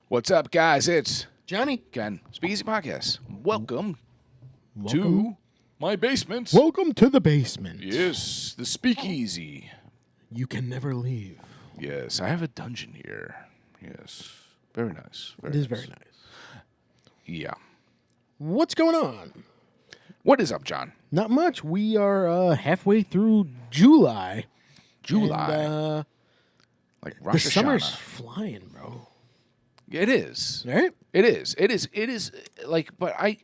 What's up, guys? It's Johnny. Ken, Speakeasy Podcast. Welcome to my basement. Welcome to the basement. Yes, the Speakeasy. You can never leave. Yes, I have a dungeon here. Yes, very nice. It is very nice. Yeah. What's going on? What is up, John? Not much. We are halfway through July. July. And, like the Rosh summer's Hashanah. flying, bro. It is. Right? It is. Like, but I'm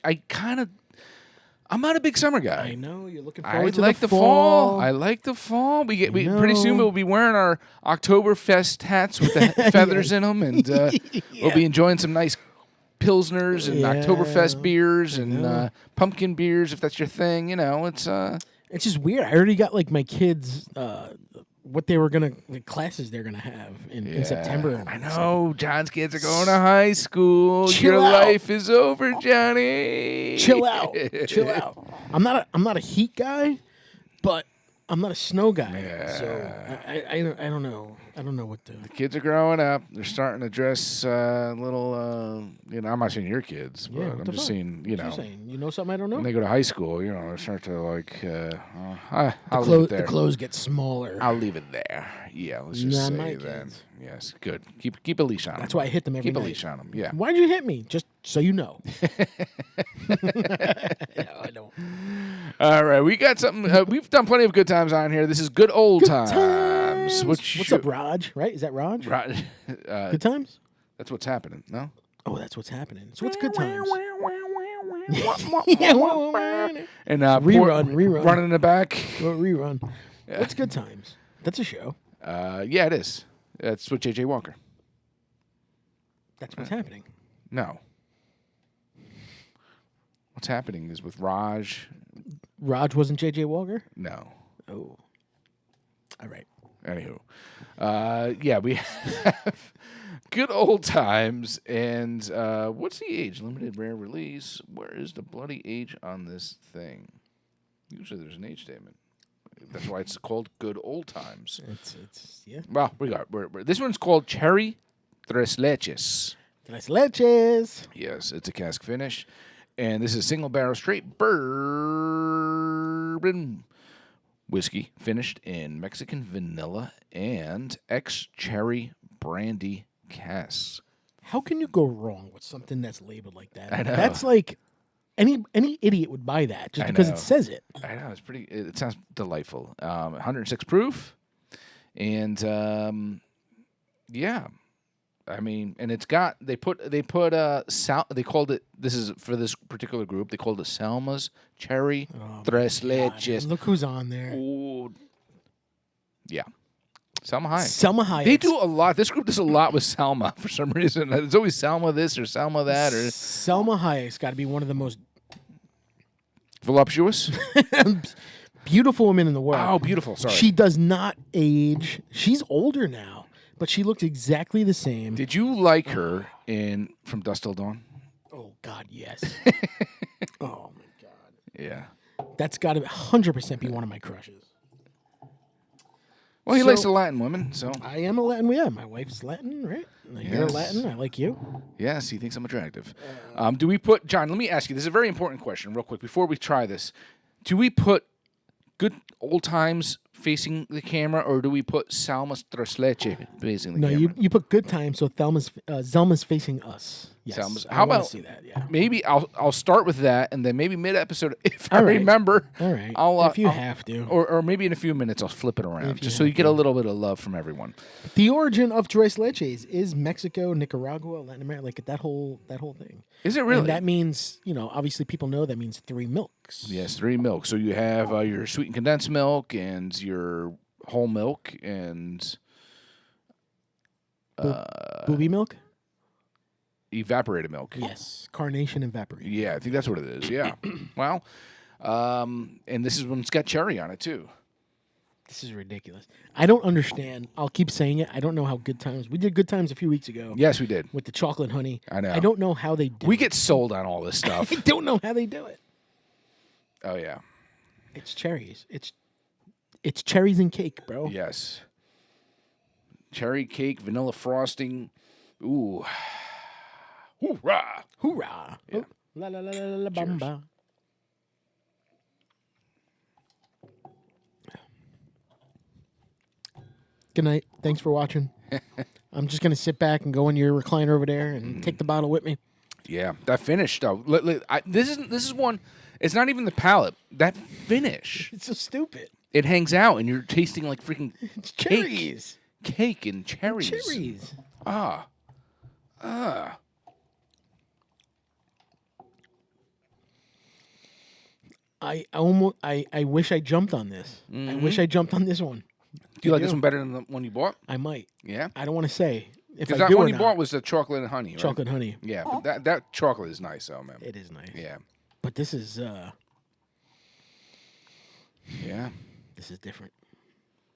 not a big summer guy. I know. You're looking I forward to like the fall. I like the fall. We pretty soon we'll be wearing our Oktoberfest hats with the feathers in them, and we'll be enjoying some nice pilsners and Oktoberfest beers and pumpkin beers if that's your thing. You know, it's just weird. I already got like my kids what they were gonna the classes they're gonna have in September. I know. John's kids are going to high school. Chill Your out. life is over, Johnny. Chill out. Chill out. I'm not a heat guy, but I'm not a snow guy. Yeah. So I don't know. I don't know what to. The kids are growing up. They're starting to dress little. I'm not saying your kids, but I'm just saying. What you saying? You know something I don't know? When they go to high school, they start to like. I'll leave it there. The clothes get smaller. I'll leave it there. Yeah, let's just say my then. kids. Yes, good. Keep a leash on them. That's why I hit them every Keep night. a leash on them. Yeah. Why'd you hit me? Just so you know. No, I don't. All right, we got something. We've done plenty of good times on here. This is good old times. What's up, Raj? Right? Is that Raj? Good times? That's what's happening. No. Oh, that's what's happening. So what's good times? And rerun. running in the back. Rerun. What's good times? That's a show. Yeah, it is. That's with J.J. Walker. That's what's happening. No. What's happening is with Raj. Raj wasn't J.J. Walker? No. Oh. All right. Anywho. Yeah, we have good old times. And what's the age? Limited rare release. Where is the bloody age on this thing? Usually there's an age statement. That's why it's called good old times. It's yeah. Well, this one's called Cherry Tres Leches. Tres Leches. Yes, it's a cask finish. And this is single barrel straight bourbon whiskey finished in Mexican vanilla and ex-cherry brandy casks. How can you go wrong with something that's labeled like that? I know. That's like any idiot would buy that just because it says it. I know. It's pretty. It sounds delightful. 106 proof, and yeah. I mean, and it's got they called it. This is for this particular group. They called it Selma's Cherry Tres Leches. Look who's on there. Ooh. Yeah. Selma Hayek. Selma Hayek. They do a lot. This group does a lot with Selma for some reason. It's always Selma this or Selma that. Or Selma Hayek's got to be one of the most voluptuous, beautiful women in the world. Oh, beautiful. Sorry. She does not age. She's older now, but she looks exactly the same. Did you like her in From Dusk Till Dawn? Oh, God, yes. Oh, my God. Yeah. That's got to 100% be one of my crushes. Well, he likes the Latin women, so. I am a Latin. Yeah, my wife's Latin, right? You're Latin. I like you. Yes, he thinks I'm attractive. Do we put, John, let me ask you, this is a very important question real quick before we try this. Do we put good old times facing the camera, or do we put Selma's Tres Leches facing the camera? No, you put good times, so Zelma's facing us. Yes. How about see that? Yeah. Maybe I'll start with that, and then maybe mid-episode, if I All right. remember, All right. I'll if you have to. or maybe in a few minutes I'll flip it around, just so you get a little bit of love from everyone. The origin of Tres Leches is Mexico, Nicaragua, Latin America, like that whole thing. Is it really? And that means, obviously people know that means 3 milks. Yes, 3 milks. So you have your sweetened condensed milk and your whole milk and Booby milk? Evaporated milk. Yes, carnation evaporated. Yeah, I think that's what it is. Yeah. Well, and this is when it's got cherry on it too. This is ridiculous. I don't understand. I'll keep saying it. I don't know how Good Times. We did Good Times a few weeks ago. Yes, we did. With the chocolate honey. I know. I don't know how they do it. We get sold on all this stuff. I don't know how they do it. Oh yeah. It's cherries. It's cherries and cake, bro. Yes. Cherry cake, vanilla frosting, Ooh. Hoorah. Hoorah! Yeah. Oh, la la la la la bamba. Good night. Thanks for watching. I'm just gonna sit back and go in your recliner over there and take the bottle with me. Yeah, that finish though. This is one. It's not even the palate. That finish. It's so stupid. It hangs out, and you're tasting like freaking It's cherries. cake and cherries. Cherries. Ah. I wish I jumped on this. I wish I jumped on this one. Do you like this one better than the one you bought? I might. Yeah. I don't want to say if Because I that do one or you not. bought was the chocolate and honey, right? Chocolate honey. Yeah, but that chocolate is nice, though, man. It is nice. Yeah. But this is Yeah. this is different.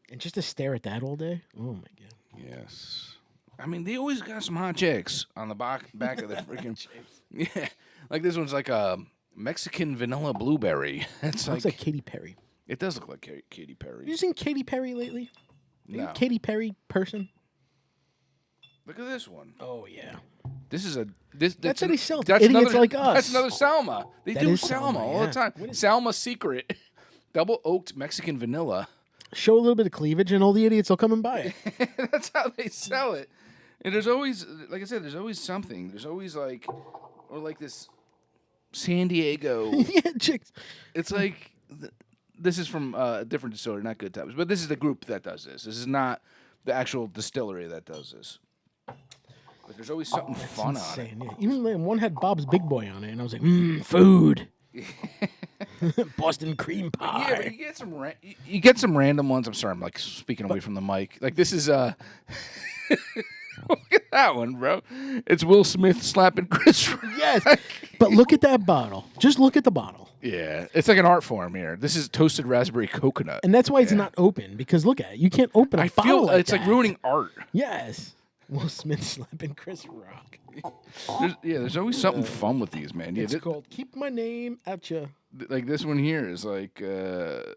And just to stare at that all day, oh my god. Yes. I mean, they always got some hot chicks on the back of the freaking. Yeah. Like this one's like a Mexican vanilla blueberry. It's Looks like Katy Perry. It does look like Katy Perry. Have you seen Katy Perry lately? Are you No. a Katy Perry person? Look at this one. Oh yeah. This is That's how they sell it to That's idiots another, like us. That's another Salma. They That do is Salma Salma, all yeah. the time. What is Salma Secret, double oaked Mexican vanilla. Show a little bit of cleavage and all the idiots will come and buy it. That's how they sell it. And there's always, like I said, there's always something. There's always like, or like this San Diego. Yeah, chicks. It's like, this is from a different distillery, not Good Times, but this is the group that does this. This is not the actual distillery that does this. But there's always something fun on it. Insane. Yeah. Even like, one had Bob's Big Boy on it, and I was like, food. Boston cream pie. Yeah, but you get some random ones. I'm sorry, I'm like speaking away from the mic. Like this is look at that one, bro. It's Will Smith slapping Chris Rock. Yes. But look at that bottle. Just look at the bottle. Yeah, it's like an art form here. This is toasted raspberry coconut. And that's why it's not open, because look at it. You can't open a I bottle feel like it's that. like ruining art. Yes. Will Smith slapping Chris Rock. There's always something fun with these, man. Yeah, It's called Keep My Name Out Ya. like this one here is like King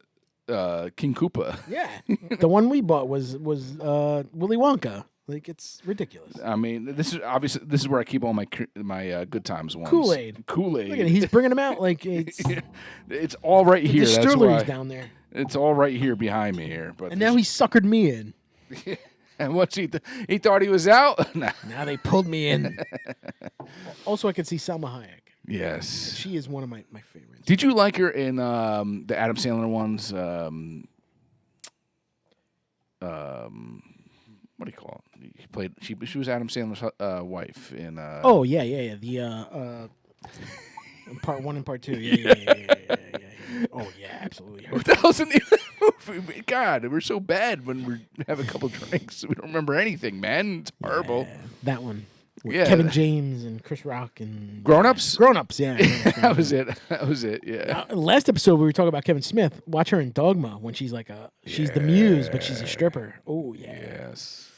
Koopa. Yeah. The one we bought was Willy Wonka. Like, it's ridiculous. I mean, this is where I keep all my Good Times ones. Kool-Aid. Look at it. He's bringing them out like it's It's all right the here. That's distillery's why. down there. It's all right here behind me here. But And now he suckered me in. and what's he thought he was out? Nah. Now they pulled me in. Also, I could see Salma Hayek. Yes. She is one of my favorites. Did you like her in the Adam Sandler ones? What do you call it? He played. She was Adam Sandler's wife in. Oh yeah. The part 1 and part 2. Yeah. Oh yeah, absolutely. What the hell's in the movie? God, we're so bad when we have a couple drinks. We don't remember anything, man. It's horrible. Yeah, that one. With Yeah. Kevin James and Chris Rock and Grown-ups? Grown-ups, yeah. That was it. That was it. Yeah. Last episode we were talking about Kevin Smith. Watch her in Dogma when she's like she's the muse, but she's a stripper. Oh yeah. Yes.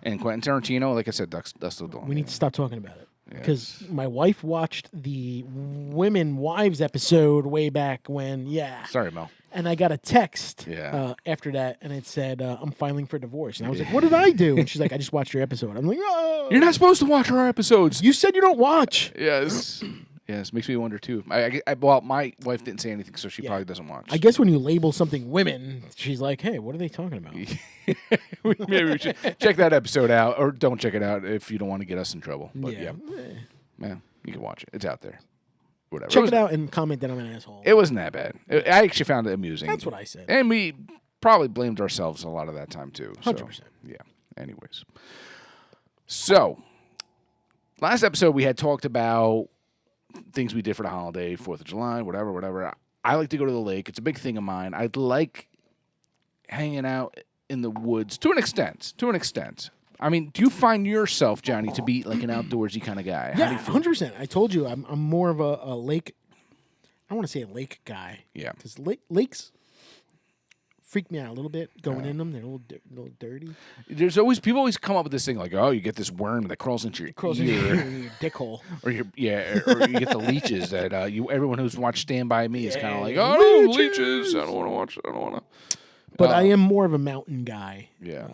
And Quentin Tarantino, like I said, Dust Till Dawn. We need to stop talking about it. Because Yes. my wife watched the Women Wives episode way back when, Sorry, Mel. and I got a text after that, and it said, I'm filing for divorce. And I was like, what did I do? And she's like, I just watched your episode. I'm like, oh. You're not supposed to watch our episodes. You said you don't watch. Yes. Yes, makes me wonder too. Well, my wife didn't say anything, so she probably doesn't watch. I guess when you label something women, she's like, hey, what are they talking about? Maybe we should check that episode out, or don't check it out if you don't want to get us in trouble. But yeah, you can watch it. It's out there. Whatever. Check it out and comment that I'm an asshole. It wasn't that bad. I actually found it amusing. That's what I said. And we probably blamed ourselves a lot of that time too. 100%. Yeah. Anyways. So, last episode we had talked about things we did for the holiday, 4th of July, whatever. I like to go to the lake. It's a big thing of mine. I like hanging out in the woods to an extent. I mean, do you find yourself, Johnny, to be like an outdoorsy kind of guy? Yeah, 100%. I told you I'm more of a lake. I don't want to say a lake guy. Yeah. Because lakes freak me out a little bit going in them. They're a little dirty. There's always people always come up with this thing like, oh, you get this worm that crawls into your ear. Your dick hole. Or or you get the leeches that everyone who's watched Stand By Me is kind of like, oh, leeches. I don't want to watch. I don't want to. But I am more of a mountain guy. Yeah.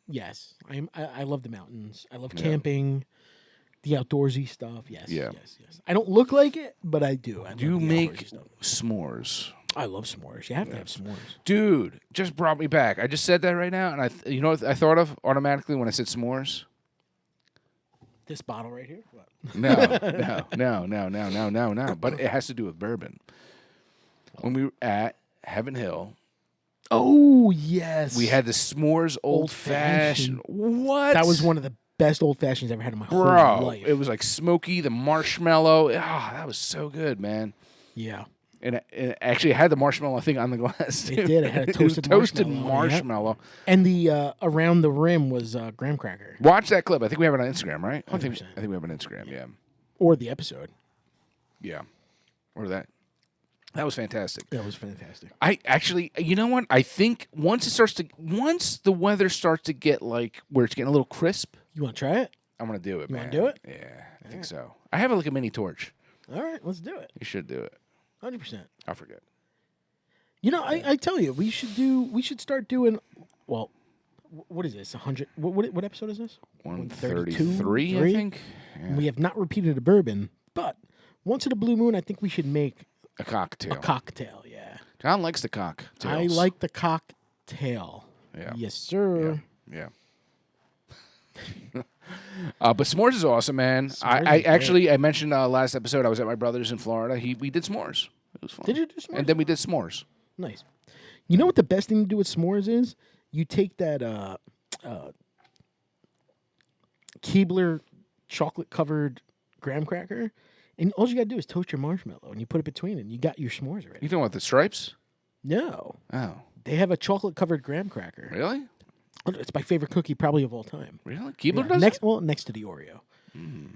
Yes, I love the mountains. I love camping, the outdoorsy stuff. Yes, yes. I don't look like it, but I do. Do you make s'mores? I love s'mores. You have to have s'mores. Dude, just brought me back. I just said that right now, and you know what I thought of automatically when I said s'mores? This bottle right here? What? No. But it has to do with bourbon. When we were at Heaven Hill. Oh, yes. We had the s'mores old fashioned. What? That was one of the best old fashions I've ever had in my whole life. It was like smoky, the marshmallow. That was so good, man. Yeah. And it actually had the marshmallow thing on the glass. It did. It had a toasted marshmallow. Yeah. And the around the rim was graham cracker. Watch that clip. I think we have it on Instagram, right? 100%. I think we have it on Instagram, yeah. Or the episode. Yeah. Or that. That was fantastic. That was fantastic. I actually, you know what? I think once the weather starts to get like where it's getting a little crisp. You want to try it? I'm going to do it, man. You want to do it? Yeah, I think so. I have like a mini torch. All right, let's do it. You should do it. 100%. I'll forget. You know, I tell you, we should start doing, well, what is this, 100, what episode is this? 133, I think. Yeah. We have not repeated a bourbon, but once in a blue moon, I think we should make a cocktail. A cocktail, yeah. John likes the cocktails. I like the cocktail. Yeah. Yes, sir. Yeah. But s'mores is awesome, man. I mentioned last episode I was at my brother's in Florida. We did s'mores. It was fun. Did you do s'mores? And then we did s'mores. Nice. You know what the best thing to do with s'mores is? You take that Keebler chocolate-covered graham cracker, and all you got to do is toast your marshmallow, and you put it between, and you got your s'mores already. You talking about the stripes? No. Oh. They have a chocolate-covered graham cracker. Really? It's my favorite cookie probably of all time. Really? Keebler does it? Well, next to the Oreo. Mm.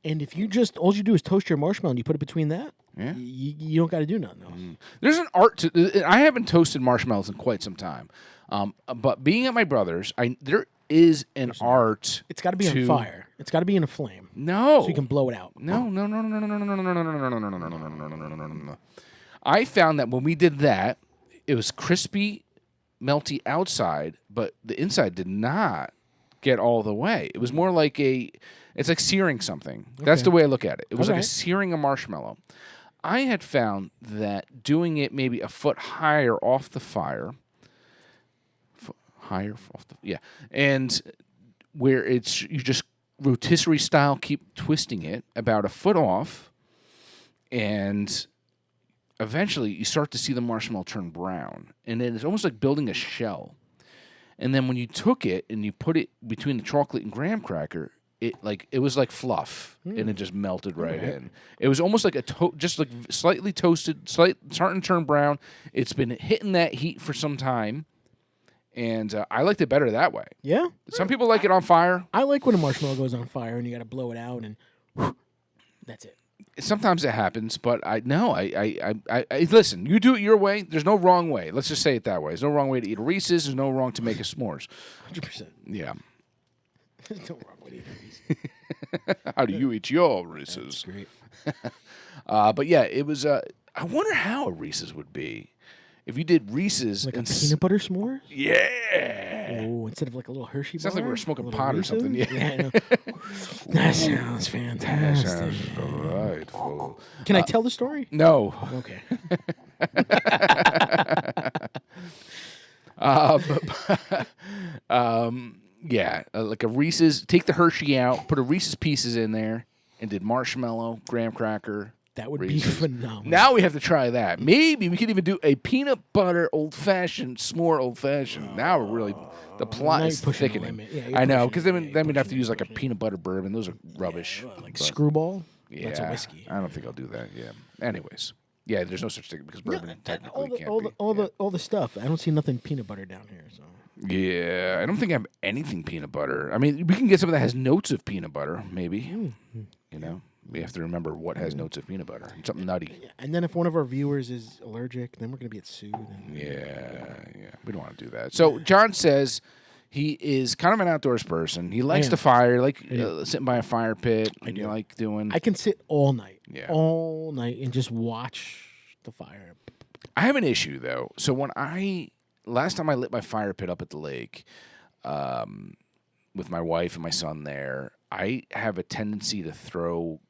And if you all you do is toast your marshmallow and you put it between that, you don't got to do nothing else. Mm. There's an art to. I haven't toasted marshmallows in quite some time, but being at my brother's, there is an art. It's got to be on fire. It's got to be in a flame. No, so you can blow it out. No. I found that when we did that, it was crispy, melty outside, but the inside did not get all the way. It was more like it's like searing something. Okay. That's the way I look at it. It was like a searing a marshmallow. I had found that doing it maybe a foot higher off the fire, and where you just rotisserie style keep twisting it about a foot off, and eventually you start to see the marshmallow turn brown, and then it's almost like building a shell. And then when you took it and you put it between the chocolate and graham cracker, it was like fluff, and it just melted right in. It was almost like just like slightly toasted, starting to turn brown. It's been hitting that heat for some time, and I liked it better that way. Yeah? Some people like it on fire. I like when a marshmallow goes on fire and you got to blow it out, and that's it. Sometimes it happens, but I listen. You do it your way. There's no wrong way. Let's just say it that way. There's no wrong way to eat a Reese's. There's no wrong to make a s'mores. 100%. Yeah. There's no wrong way to eat a Reese's. How do you eat your Reese's? That's great. But yeah, it was. I wonder how a Reese's would be if you did Reese's like a peanut butter s'mores. Yeah. Oh, instead of like a little Hershey bar. Sounds like we were smoking pot Reese's? Or something. Yeah. I know. That sounds fantastic. That sounds delightful. Can I tell the story? No. Okay. Yeah, like a Reese's. Take the Hershey out, put a Reese's Pieces in there, and did marshmallow, graham cracker. That would Reese's. be phenomenal. Now we have to try that. Maybe we could even do a peanut butter old-fashioned, s'more old-fashioned. Now we're really, the plot is thickening. Yeah, I know, because then we'd have to use like a peanut butter bourbon. Those are rubbish. Like Screwball? Yeah, that's a whiskey. I don't think I'll do that, yeah. Anyways. Yeah, there's no such thing because bourbon technically can't be. All the stuff. I don't see nothing peanut butter down here. So. Yeah, I don't think I have anything peanut butter. I mean, we can get something that has notes of peanut butter, maybe. You know, we have to remember what has notes of peanut butter. Something nutty. Yeah. And then if one of our viewers is allergic, then we're going to be at sued. Yeah. We don't want to do that. So John says he is kind of an outdoors person. He likes the fire, sitting by a fire pit. And you like doing. I can sit all night. Yeah. All night and just watch the fire. I have an issue though. So last time I lit my fire pit up at the lake, with my wife and my son there, I have a tendency to throw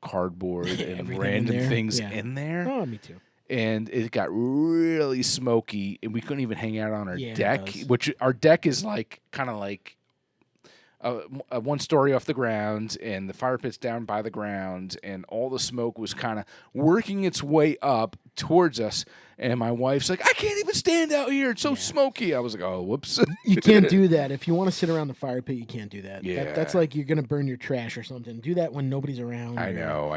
cardboard and Everything in random there? things Yeah. in there. Oh, me too. And it got really smoky, and we couldn't even hang out on our Yeah, it deck, does. which our deck is like kind of like a 1 story off the ground, and the fire pit's down by the ground, and all the smoke was kind of working its way up towards us. And my wife's like, I can't even stand out here. It's so smoky. I was like, oh, whoops. You can't do that. If you want to sit around the fire pit, you can't do that. Yeah. That's like you're going to burn your trash or something. Do that when nobody's around. I know.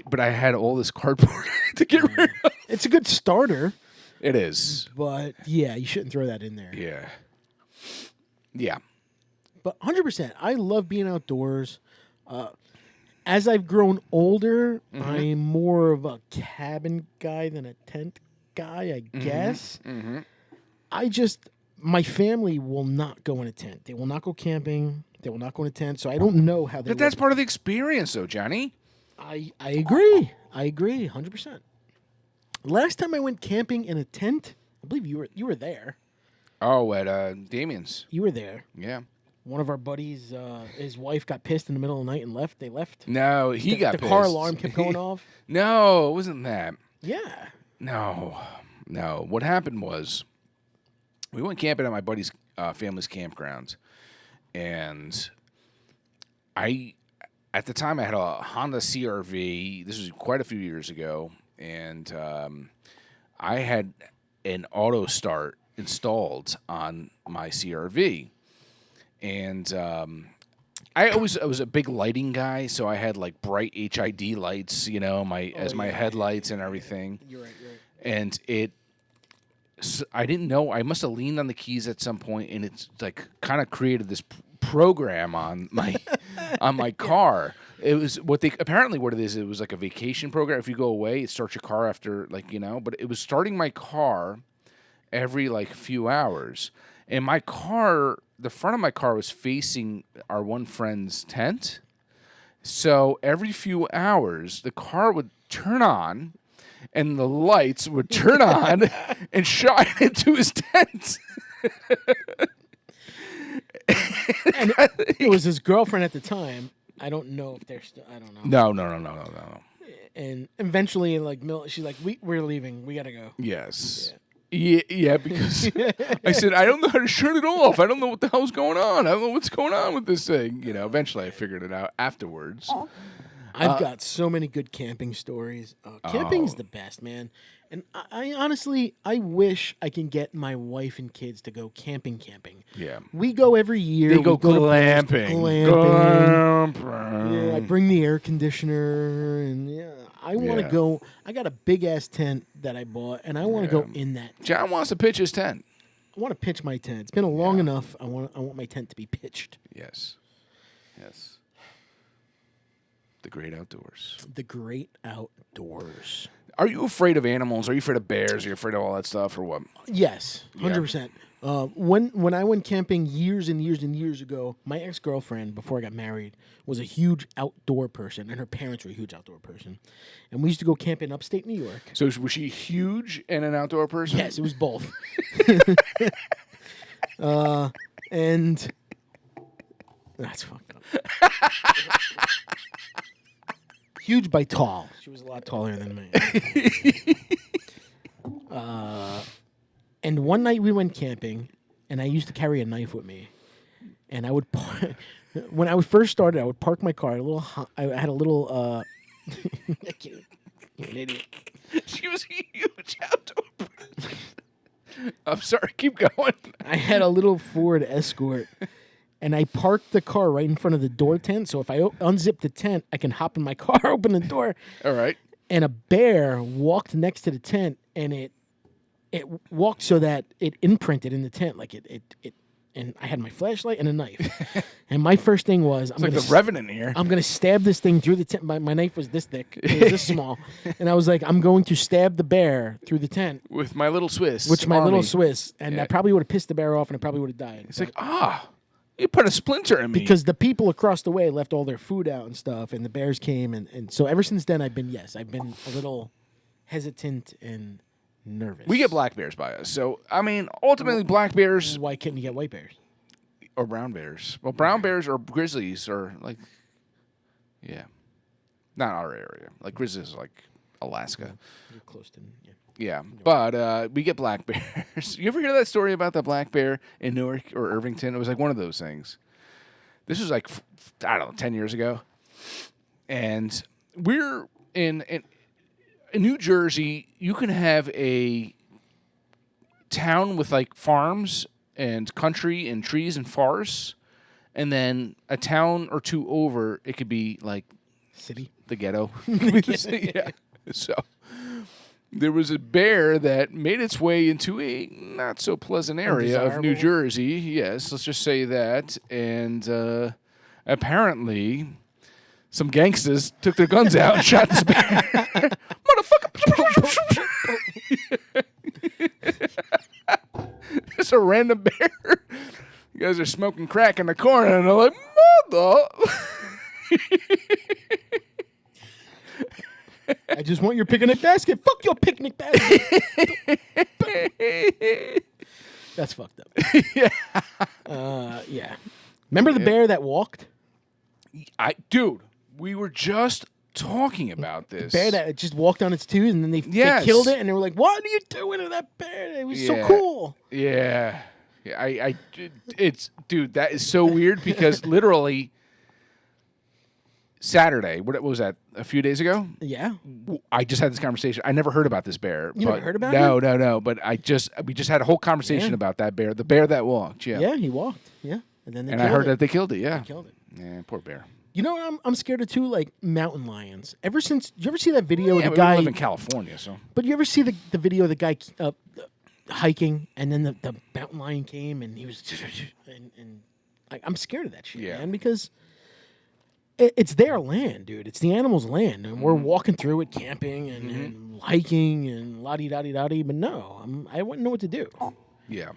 But I had all this cardboard to get rid of. It's a good starter, It is. but yeah, you shouldn't throw that in there. Yeah. Yeah. But 100%, I love being outdoors. As I've grown older, I'm more of a cabin guy than a tent guy, I guess. My family will not go in a tent. They will not go camping. They will not go in a tent. So I don't know how they. But that's part of the experience, though, Johnny. I agree. I agree 100%. Last time I went camping in a tent, I believe you were there. Oh, at Damien's. You were there. Yeah. One of our buddies, his wife got pissed in the middle of the night and left. They left. No, he got The pissed. car alarm kept going off. No, it wasn't that. Yeah. No. What happened was we went camping at my buddy's family's campground, and at the time I had a Honda CRV. This was quite a few years ago, and I had an auto start installed on my CRV. And I was a big lighting guy, so I had like bright HID lights, my headlights and everything. You're right. And I didn't know. I must have leaned on the keys at some point, and it's like kind of created this program on my on my car. It was what it is. It was like a vacation program. If you go away, it starts your car after but it was starting my car every few hours, and my car. The front of my car was facing our one friend's tent. So every few hours, the car would turn on and the lights would turn on and shine into his tent. And it was his girlfriend at the time. I don't know if they're still. I don't know. No. And eventually, she's like, we're leaving. We gotta go. Yes. Yeah, because I said, I don't know how to shut it off. I don't know what the hell's going on. I don't know what's going on with this thing. Eventually I figured it out afterwards. I've got so many good camping stories. Camping's the best, man. And I honestly, I wish I can get my wife and kids to go camping. Yeah. We go every year. They go to glamping. Yeah, I bring the air conditioner, and I want to go. I got a big ass tent that I bought, and I want to go in that. John wants to pitch his tent. I want to pitch my tent. It's been long enough. I want my tent to be pitched. Yes. The great outdoors. The great outdoors. Are you afraid of animals? Are you afraid of bears? Are you afraid of all that stuff, or what? Yes, 100%. When I went camping years and years and years ago, my ex-girlfriend, before I got married, was a huge outdoor person, and her parents were a huge outdoor person. And we used to go camp in upstate New York. So was she huge and an outdoor person? Yes, it was both. And that's fucked up. Huge by tall. She was a lot taller than me. And one night we went camping, and I used to carry a knife with me. And I would, when I first started, I would park my car. I had a little. You're an idiot. She was a huge outdoor person. I'm sorry. Keep going. I had a little Ford Escort. And I parked the car right in front of the door tent. So if I unzip the tent, I can hop in my car, open the door. All right. And a bear walked next to the tent, and it walked so that it imprinted in the tent, and I had my flashlight and a knife. And my first thing was, it's like the Revenant here. I'm gonna stab this thing through the tent. My knife was this thick, it was this small, and I was like, I'm going to stab the bear through the tent with my little Swiss. Little Swiss, and I probably would have pissed the bear off, and it probably would have died. It's you put a splinter in me. Because the people across the way left all their food out and stuff, and the bears came, and so ever since then I've been a little hesitant and nervous. We get black bears by us, so ultimately black bears. Why couldn't you get white bears? Or brown bears. Well, brown bears or grizzlies are like, yeah, not our area. Like grizzlies is like Alaska. You're close to. Yeah. Yeah, but we get black bears. You ever hear that story about the black bear in Newark or Irvington? It was like one of those things. This was like, I don't know, 10 years ago. And we're in New Jersey. You can have a town with like farms and country and trees and forests. And then a town or two over, it could be like City. the ghetto. Yeah. So there was a bear that made its way into a not so pleasant area of New Jersey. Yes, let's just say that. And apparently, some gangsters took their guns out and shot this bear. Motherfucker! It's a random bear. You guys are smoking crack in the corner, and they're like, mother. I just want your picnic basket. Fuck your picnic basket. That's fucked up. Yeah. Remember the bear that walked? Dude, we were just talking about this. The bear that just walked on its twos, and then they killed it, and they were like, "What are you doing to that bear? It was so cool." Yeah. It's dude, that is so weird because literally Saturday, what was that? A few days ago? Yeah. I just had this conversation. I never heard about this bear. You never heard about it? No. But we just had a whole conversation about that bear, the bear that walked. Yeah. Yeah, he walked. Yeah, and then I heard that they killed it. Yeah, they killed it. Yeah, poor bear. You know what I'm scared of too? Like mountain lions. Ever since, you ever see that video of the we guy? live in California, so. But you ever see the video of the guy hiking, and then the mountain lion came, and he was, and like, I'm scared of that shit, man, because it's their land, dude. It's the animal's land, and we're walking through it, camping and hiking and la-di-da-di-da-di. But no, I wouldn't know what to do. Yeah,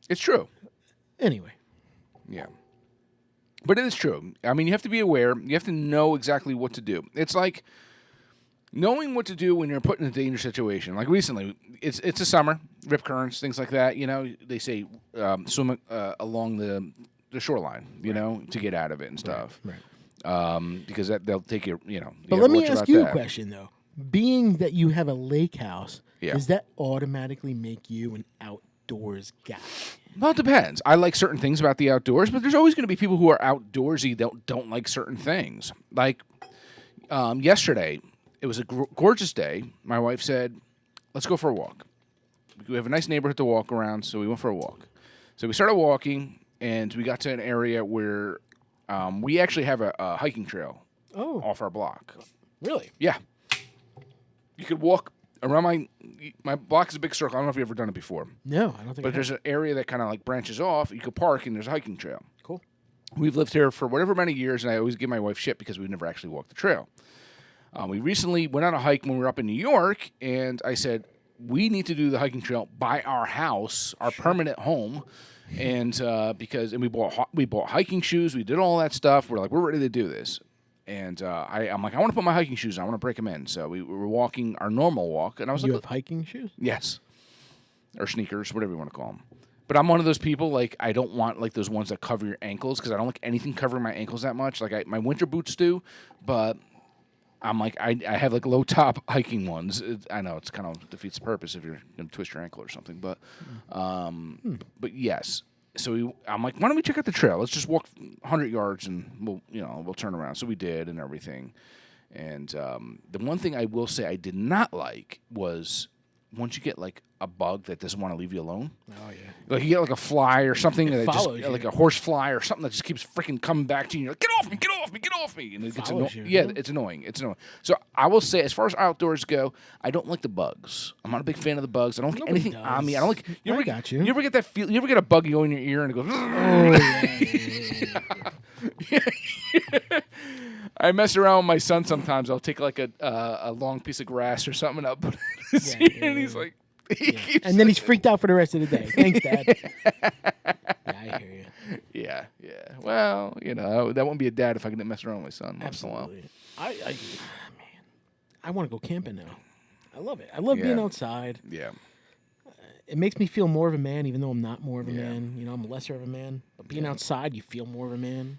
it's true. Anyway. Yeah. But it is true. I mean, you have to be aware. You have to know exactly what to do. It's like knowing what to do when you're put in a dangerous situation. Like recently, it's a summer, rip currents, things like that. You know, they say swim along the shoreline, you know, to get out of it and stuff. Right. Because they'll take you, you know. But let me ask you a question, though. Being that you have a lake house, does that automatically make you an outdoors guy? Well, it depends. I like certain things about the outdoors, but there's always going to be people who are outdoorsy that don't like certain things. Like yesterday, it was a gorgeous day. My wife said, let's go for a walk. We have a nice neighborhood to walk around, so we went for a walk. So we started walking, and we got to an area where we actually have a hiking trail off our block. Really? Yeah. You could walk around my block is a big circle. I don't know if you've ever done it before. No, I don't think. But there's an area that kind of like branches off. You could park, and there's a hiking trail. Cool. We've lived here for whatever many years, and I always give my wife shit because we've never actually walked the trail. We recently went on a hike when we were up in New York, and I said, we need to do the hiking trail by our house, our permanent home. And because we bought hiking shoes. We did all that stuff. We're ready to do this. And I'm like, I want to put my hiking shoes on. I want to break them in. So we were walking our normal walk. And I was like, you have hiking shoes? Yes. Or sneakers, whatever you want to call them. But I'm one of those people, like, I don't want, like, those ones that cover your ankles because I don't like anything covering my ankles that much. Like, my winter boots do, but I'm like, I have, like, low-top hiking ones. I know it's kind of defeats the purpose if you're going to twist your ankle or something. But but yes. So I'm like, why don't we check out the trail? Let's just walk 100 yards and we'll turn around. So we did and everything. And the one thing I will say I did not like was once you get like a bug that doesn't want to leave you alone. Oh yeah. Like you get like a fly or something that just you. like a horse fly or something that just keeps freaking coming back to you. You're like, get off me, get off me, get off me. And it gets annoying. Yeah, it's annoying. It's annoying. So I will say, as far as outdoors go, I don't like the bugs. I'm not a big fan of the bugs. I don't like anything on me. I don't like. You ever get that feel? You ever get a bug go in your ear and it goes? Oh yeah. I mess around with my son sometimes. I'll take like a long piece of grass or something and I'll put it in his ear and he's like. And then he's freaked out for the rest of the day. Thanks, Dad. Yeah, I hear you. Yeah. Well, that wouldn't be a dad if I couldn't mess around with my son. Absolutely. I want to go camping now. I love it. I love being outside. Yeah. it makes me feel more of a man, even though I'm not more of a man. You know, I'm lesser of a man. But being outside, you feel more of a man.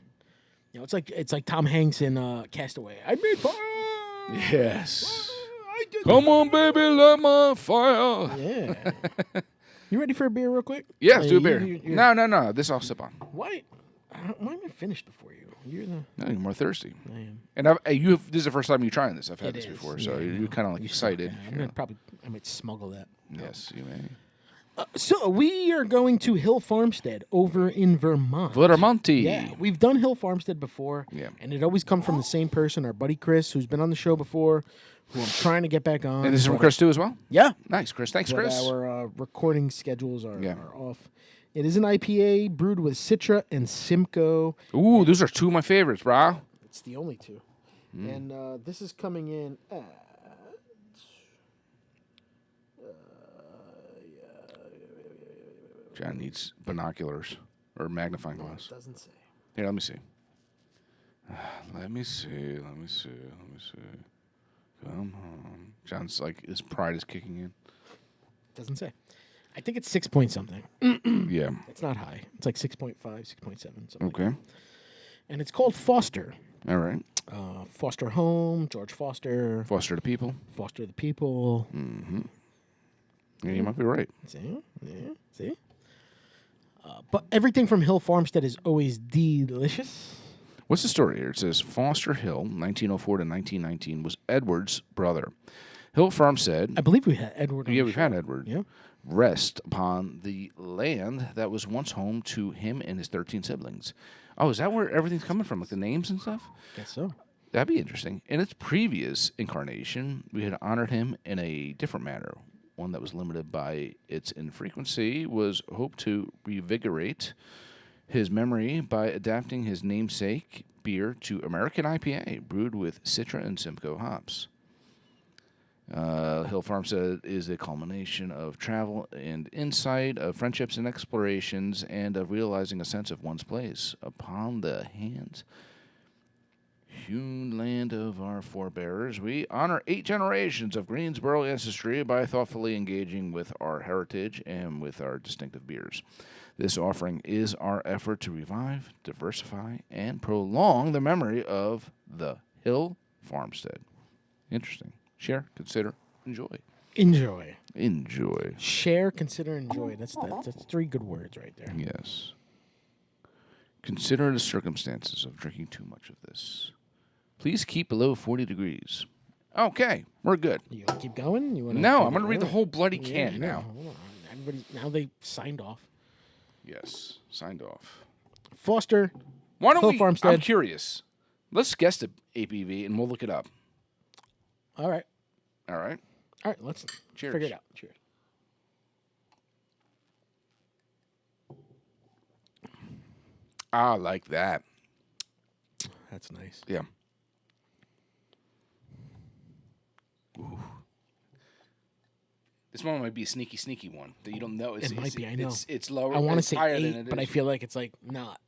You know, it's like Tom Hanks in Castaway. I made fire. Yes. I did Come on, baby, light my fire. Yeah. You ready for a beer real quick? Yeah, let's do a You- beer. you- you're- No. This I'll sip on. Why? Why am I finished before you? You're the. No, you're more thirsty. I am. And this is the first time you're trying this. I've had It this is. before, Yeah, so I you're know. kind of like You suck. excited. I'm gonna probably. I might smuggle that. Yes, you may. So we are going to Hill Farmstead over in Vermont. Vermonti. Yeah, we've done Hill Farmstead before. Yeah. And it always comes from the same person, our buddy Chris, who's been on the show before, who I'm trying to get back on. And this is from but- Chris too as well? Yeah. Nice, Chris. Thanks, But Chris. our recording schedules are Yeah. off. It is an IPA brewed with Citra and Simcoe. Ooh, those are two of my favorites, bro. It's the only two. And this is coming in at... John needs binoculars or magnifying glass. doesn't say. Here, let me see. Let me see. Come on. John's like, his pride is kicking in. Doesn't say. I think it's 6 point something. Yeah. It's not high. It's like 6.5, 6.7, something like Okay. that. And it's called Foster. All right. Foster Home, George Foster, Foster the people. Foster the People. Yeah, you might be right. See? Yeah, see? But everything from Hill Farmstead is always delicious. What's the story here? It says Foster Hill, 1904 to 1919, was Edward's brother. Hill Farmstead. I believe we had Edward on Yeah, the we've show. had Edward. Yeah. Rest upon the land that was once home to him and his 13 siblings. Oh, is that where everything's coming from? Like the names and stuff? Guess so. That'd be interesting. In its previous incarnation, we had honored him in a different manner. One that was limited by its infrequency was hoped to revigorate his memory by adapting his namesake beer to American IPA, brewed with Citra and Simcoe hops. Hill Farmstead is a culmination of travel and insight, of friendships and explorations, and of realizing a sense of one's place upon the hand-hewn land of our forebears. We honor 8 generations of Greensboro ancestry by thoughtfully engaging with our heritage and with our distinctive beers. This offering is our effort to revive, diversify, and prolong the memory of the Hill Farmstead. Interesting. Share, consider, enjoy. Enjoy. Enjoy. Share, consider, enjoy. That's 3 good words right there. Yes. Consider the circumstances of drinking too much of this. Please keep below 40 degrees. Okay, we're good. You want to keep going? You wanna No, keep I'm going to it read the going? whole bloody Yeah, can no, now. hold on. Everybody, now they signed off. Yes, signed off. Foster. Why don't Hill we? Farmstead. I'm curious. Let's guess the ABV and we'll look it up. All right. All right. All right, let's Cheers. figure it out. Cheers. I like that. That's nice. Yeah. Ooh. This one might be a sneaky one that you don't know. It might be, I know. It's lower. I want to it's say higher 8, than it but I is. feel like it's like not.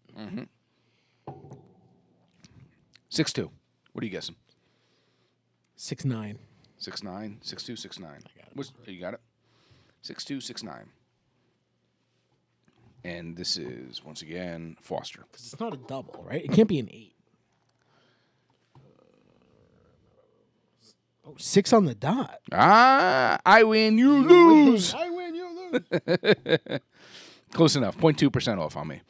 6.2. What are you guessing? 6.9. 6.9, 6.2, 6.9. I got it. You got it? 6.2, 6.9. And this is, once again, Foster. Because it's not a double, right? It can't be an 8. Oh, 6 on the dot. Ah, I win, you lose. I win, you lose. Close enough. 0.2% off on me.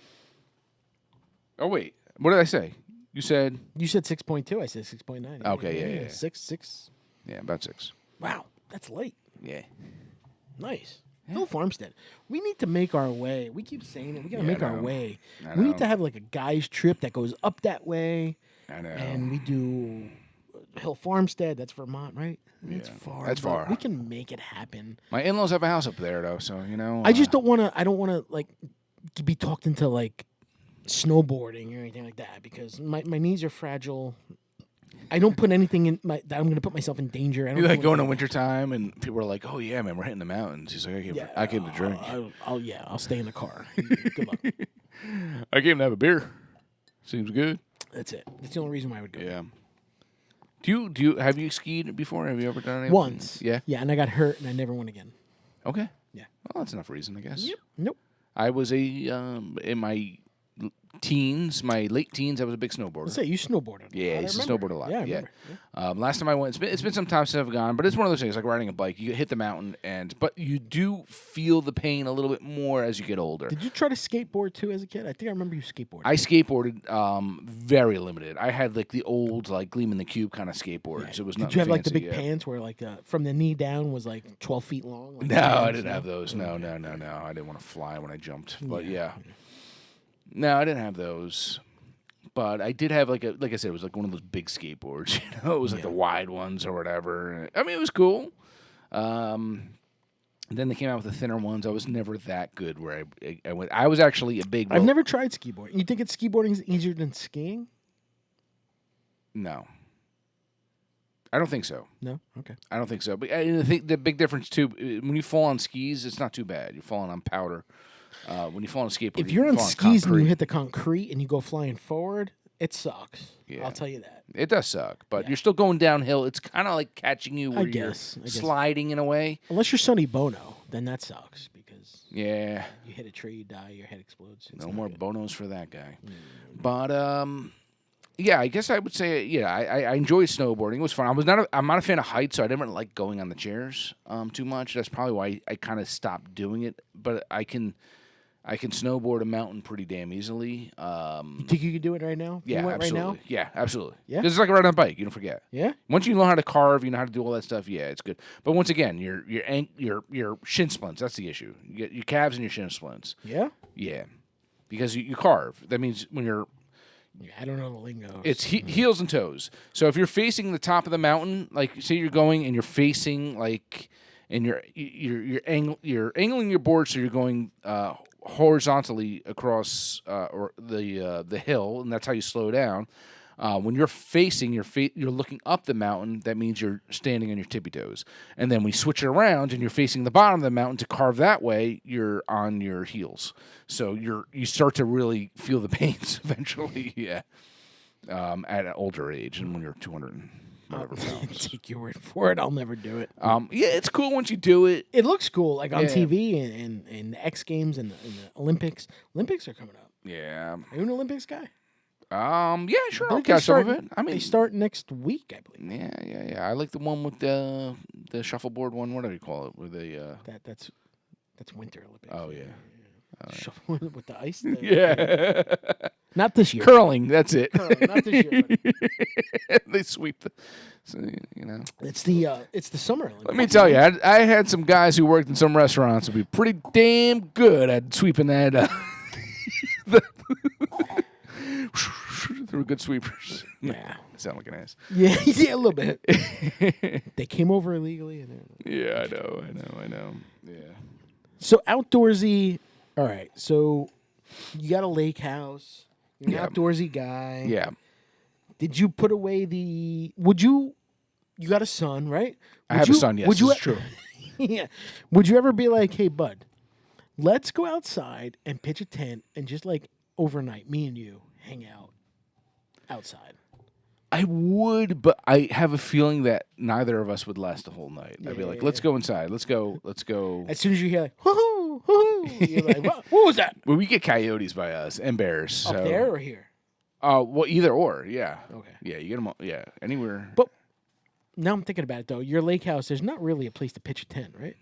Oh, wait. What did I say? You said? You said 6.2. I said 6.9. Okay, yeah. 6. Yeah, about 6. Wow, that's light. Yeah. Nice. Hill Farmstead. We need to make our way. We keep saying it. We got to Yeah, make I our know. way. I We know. need to have like a guy's trip that goes up that way. I know. And we do Hill Farmstead. That's Vermont, right? It's Yeah, far. that's but far. We can make it happen. My in-laws have a house up there, though, so, you know. I just don't want to. I don't want to like be talked into like snowboarding or anything like that because my knees are fragile. I don't put anything in my that I'm going to put myself in danger. I don't You like do going in anything. wintertime and people are like, oh, yeah, man, we're hitting the mountains. He's like, I came to drink. I'll stay in the car. Good luck. I came to have a beer. Seems good. That's it. That's the only reason why I would go. Yeah. Have you skied before? Have you ever done anything? Once. Yeah. Yeah, and I got hurt and I never went again. Okay. Yeah. Well, that's enough reason, I guess. Yep. Nope. I was in my teens, my late teens, I was a big snowboarder. Let's say you snowboarded. Yeah, I used to snowboard a lot. Yeah, I yeah. remember. Yeah. Last time I went, it's been some time since I've gone, but it's one of those things like riding a bike. You hit the mountain, but you do feel the pain a little bit more as you get older. Did you try to skateboard too as a kid? I think I remember you skateboarding. I skateboarded very limited. I had like the old like Gleam in the Cube kind of skateboards. Yeah. It was Did not. you have like the fancy, big pants where like from the knee down was like 12 feet long? Like No, I pants, didn't you have know? those. No. I didn't want to fly when I jumped. But Yeah. no, I didn't have those. But I did have like I said, it was like one of those big skateboards. You know, it was like the wide ones or whatever. I mean, it was cool. Then they came out with the thinner ones. I was never that good. Where I went. I was actually a big. I've never tried skiboarding. You think skateboarding is easier than skiing? No. I don't think so. No. Okay. I don't think so. But I think the big difference too, when you fall on skis, it's not too bad. You're falling on powder. When you fall on a skateboard, If you're on fall skis and concrete. you hit the concrete and you go flying forward, it sucks. Yeah. I'll tell you that. It does suck, but you're still going downhill. It's kind of like catching you where guess. you're sliding in a way. Unless you're Sonny Bono, then that sucks because Yeah. you hit a tree, you die, your head explodes. It's No not more good. bonos for that guy. But yeah, I guess I would say I enjoyed snowboarding. It was fun. I'm not a fan of heights, so I didn't like going on the chairs too much. That's probably why I kind of stopped doing it. But I can snowboard a mountain pretty damn easily. You think you could do it right now? Yeah, you went absolutely. Right now? Yeah, absolutely. Yeah? Because it's like riding a bike. You don't forget. Yeah. Once you know how to carve, you know how to do all that stuff. Yeah, it's good. But once again, your shin splints. That's the issue. You get your calves and your shin splints. Yeah. Yeah, because you carve. That means when you're Yeah, I don't know the lingo. it's heels and toes. So if you're facing the top of the mountain, like say you're going and you're facing like, and you're angling your board so you're going horizontally across or the hill, and that's how you slow down. When you're facing, you're looking up the mountain. That means you're standing on your tippy toes. And then we switch it around, and you're facing the bottom of the mountain to carve that way. You're on your heels, so you start to really feel the pains eventually. Yeah, at an older age, and when you're 200 and whatever pounds. Take your word for it. I'll never do it. Yeah, it's cool once you do it. It looks cool, like on Yeah. TV and the X Games and the Olympics. Olympics are coming up. Yeah. Are you an Olympics guy? Yeah, sure. I'll Don't they catch some of start- it. I mean, They start next week, I believe. Yeah. I like the one with the shuffleboard one. What do you call it? With the That's Winter Olympics. oh yeah. Shuffle with the ice. Yeah. Not this year. Curling, that's it. Not this year. But They sweep the, so, you know. it's the Summer Olympics. Let me tell you, I had some guys who worked in some restaurants who would be pretty damn good at sweeping that. They were good sweepers. Yeah. I sound like an ass. Yeah, a little bit. They came over illegally. Yeah, I know. Yeah. So outdoorsy. All right. So you got a lake house. You're an Yeah. outdoorsy guy. Yeah. Did you put away the? Would you? You got a son, right? I have a son, yes. Would you? This is true. Yeah. Would you ever be like, hey, bud, let's go outside and pitch a tent and just like overnight, me and you hang out outside? I would, but I have a feeling that neither of us would last the whole night. I'd be like, let's go inside. Let's go. As soon as you hear like, hoo hoo, you're like, what was that? Well, we get coyotes by us and bears. So. Up there or here? Well, either or, yeah. Okay. Yeah, you get them, yeah, anywhere. But now I'm thinking about it, though. Your lake house, there's not really a place to pitch a tent, right?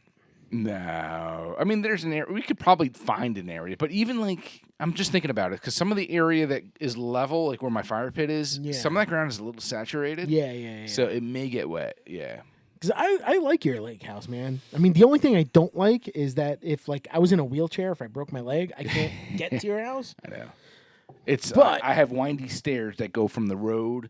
No. I mean, there's an area. We could probably find an area, but even like, I'm just thinking about it because some of the area that is level, like where my fire pit is, Yeah. some of that ground is a little saturated. Yeah. So it may get wet, yeah. Because I like your lake house, man. I mean, the only thing I don't like is that if, like, I was in a wheelchair, if I broke my leg, I can't get to your house. I know. It's, But- I have windy stairs that go from the road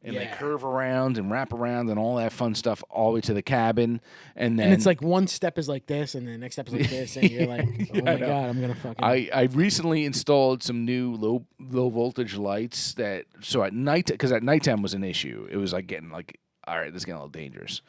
and they Yeah. curve around and wrap around and all that fun stuff all the way to the cabin. And then And it's like one step is like this, and the next step is like this, and you're like, oh my know. God, I'm going to fucking. I recently installed some new low voltage lights that so at night because at nighttime was an issue. It was like getting like all right, this is getting a little dangerous.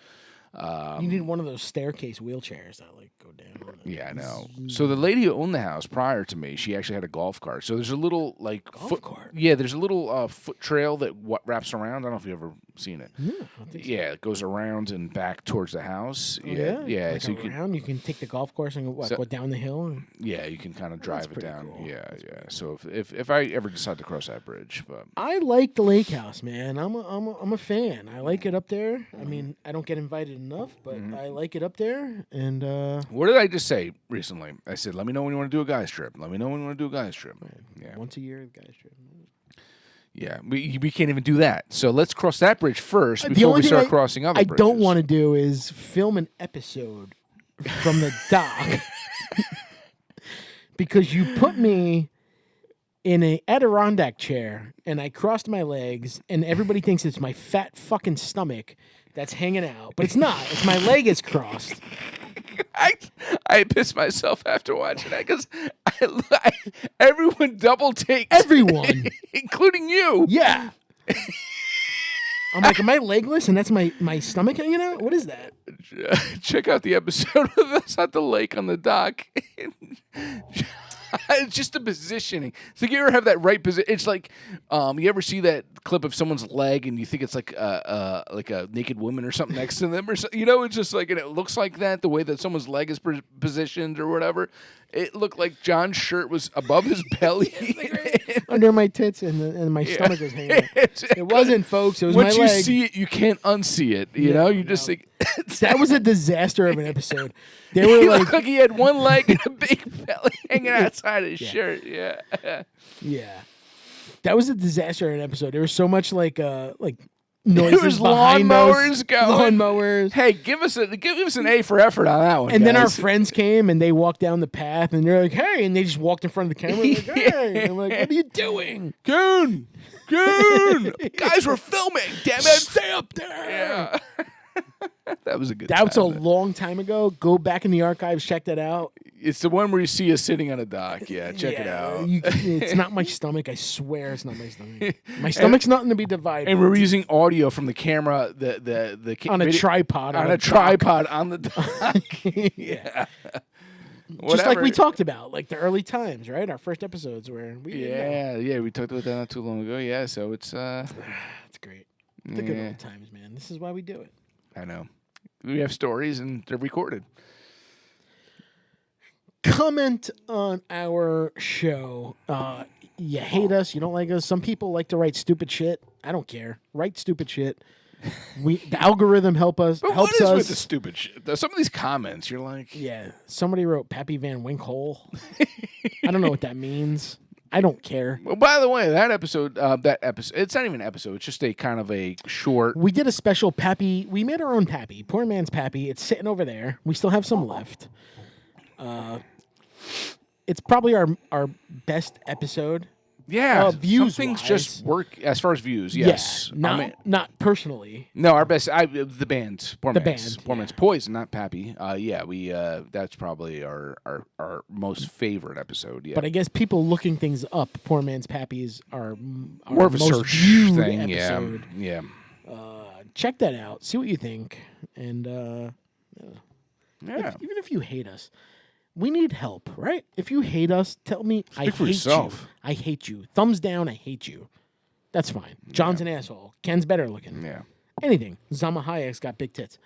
You need one of those staircase wheelchairs that like go down. Yeah, I know. So the lady who owned the house prior to me, she actually had a golf cart. So there's a little like Golf cart? Yeah, there's a little foot trail that wraps around. I don't know if you've ever seen it. No, I don't think so. Yeah, it goes around and back towards the house. Oh, Yeah. Like so you around, you can take the golf course and go down the hill. And... Yeah, you can kind of drive it pretty down. cool. Yeah. So if I ever decide to cross that bridge, but I like the lake house, man. I'm a fan. I like it up there. I mean, I don't get invited enough, but I like it up there. And what did I just say recently? I said, let me know when you want to do a guys trip. Let me know when you want to do a guys trip. Yeah. Once a year, guys trip. Yeah, we can't even do that. So let's cross that bridge first The before only we thing start crossing other bridges. I don't want to do is film an episode from the dock because you put me in a Adirondack chair and I crossed my legs and everybody thinks it's my fat fucking stomach that's hanging out, but it's not. It's my leg is crossed. I pissed myself after watching that because everyone double takes. Everyone. Including you. Yeah. I'm like, am I legless and that's my stomach hanging out? What is that? Check out the episode of us at the lake on the dock. It's just the positioning. So you ever have that right position? It's like, you ever see that clip of someone's leg and you think it's like a naked woman or something next to them, or so, it's just like, and it looks like that the way that someone's leg is positioned or whatever. It looked like John's shirt was above his belly, under my tits, and my stomach was hanging out. It wasn't, folks. It was Once my leg. you see it, you can't unsee it. You know, you just think that was a disaster of an episode. They he were looked like he had one leg and a big belly hanging outside his shirt. Yeah. Yeah. That was a disaster of an episode. There was so much like noises There was behind lawnmowers us. going. Lawnmowers. Hey, give us an A for effort on that one. And then our guys. friends came and they walked down the path and they're like, "Hey!" And they just walked in front of the camera. Like, "Hey!" And I'm like, "What are you doing, Goon, guys, we're filming. Damn it, stay up there." Yeah. That was a good. That was a time. long time ago. Go back in the archives, check that out. It's the one where you see us sitting on a dock. Yeah, check it out. It's not my stomach. I swear it's not my stomach. My stomach's nothing to be divided. And we're using audio from the camera, the on a tripod. on a tripod on the dock. Yeah. Just like we talked about, like the early times, right? Our first episodes where we we talked about that not too long ago. Yeah, so it's it's great. The good old times, man. This is why we do it. I know. We have stories and they're recorded. Comment on our show. You hate us, you don't like us. Some people like to write stupid shit. I don't care. Write stupid shit. The algorithm helps us. What is with the stupid shit? Some of these comments, you're like, yeah. Somebody wrote Pappy Van Winkle. I don't know what that means. I don't care. Well, by the way, that episode, it's not even an episode. It's just a kind of a short. We did a special Pappy. We made our own Pappy. Poor man's Pappy. It's sitting over there. We still have some left. It's probably our best episode. Yeah, views. Some things just work as far as views. Yes, yeah, not personally. No, our best. The band. Poor man's yeah. Poison, not Pappy. We. That's probably our most favorite episode. Yeah, but I guess people looking things up. Poor man's Pappy's are more of a most search viewed thing. Episode. Yeah. Check that out. See what you think, and yeah. Even if you hate us. We need help, right? If you hate us, tell me I hate yourself. you. I hate you. Thumbs down, I hate you. That's fine. John's an asshole. Ken's better looking. Yeah. Anything. Zama Hayek's got big tits.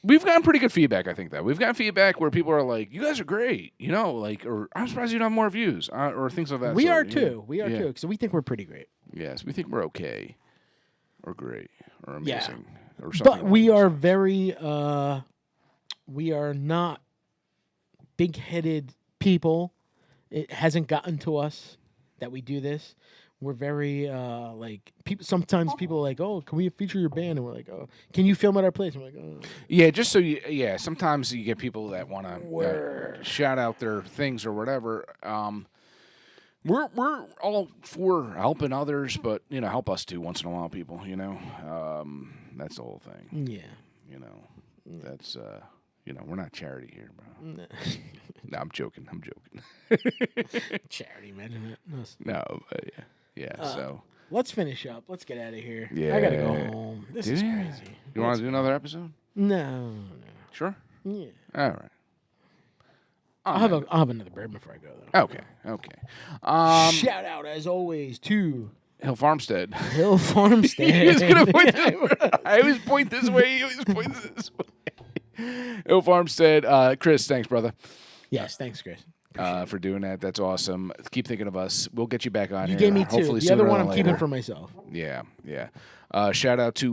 We've gotten pretty good feedback, I think, though. We've gotten feedback where people are like, you guys are great, or I'm surprised you don't have more views, or things like that. We are too. We are too, because we think we're pretty great. Yes, we think we're okay, or great, or amazing, or something. But we are very, we are not big-headed people. It hasn't gotten to us that we do this. We're very people. Sometimes people are like, "Oh, can we feature your band?" And we're like, "Oh, can you film at our place?" And we're like, "Oh, yeah." Just so you, sometimes you get people that want to shout out their things or whatever. We're all for helping others, but help us too once in a while, people. That's the whole thing. Yeah. That's we're not charity here, bro. No, I'm joking. Charity, man. No, but yeah. So let's finish up. Let's get out of here. Yeah, I gotta go home. This is crazy. You want to do another episode? No. Sure. Yeah. All right. I'll have another bourbon before I go though. Okay. Shout out as always to Hill Farmstead. Hill Farmstead. He was gonna point this way. I always point this way. He always points this way. Hill Farmstead. Chris, thanks, brother. Yes, thanks, Chris. For doing that. That's awesome. Keep thinking of us. We'll get you back on You here. gave me two. Hopefully The other sooner one than I'm keeping later. for myself. Yeah, yeah. Shout out to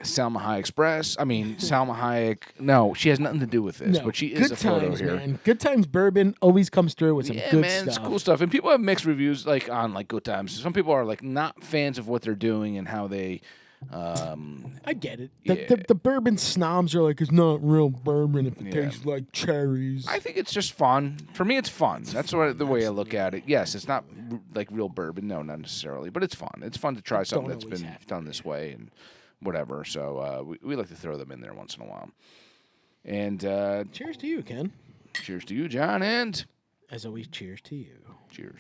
Salma Hayek Express. I mean, Salma Hayek. No, she has nothing to do with this, No, but she is good a photo times, here. Man. Good Times Bourbon always comes through with some Yeah, good man, stuff. it's cool stuff. And people have mixed reviews, like on like Good Times. Some people are like not fans of what they're doing and how they. I get it. Yeah. The bourbon snobs are like, it's not real bourbon if it Yeah. tastes like cherries. I think it's just fun. For me, it's fun. That's the way I look at it. Yes, it's not like real bourbon. No, not necessarily. But it's fun. It's fun to try something that's always been have to done this way and whatever. So we like to throw them in there once in a while. And Cheers to you, Ken. cheers to you, John, and As always, cheers to you. cheers.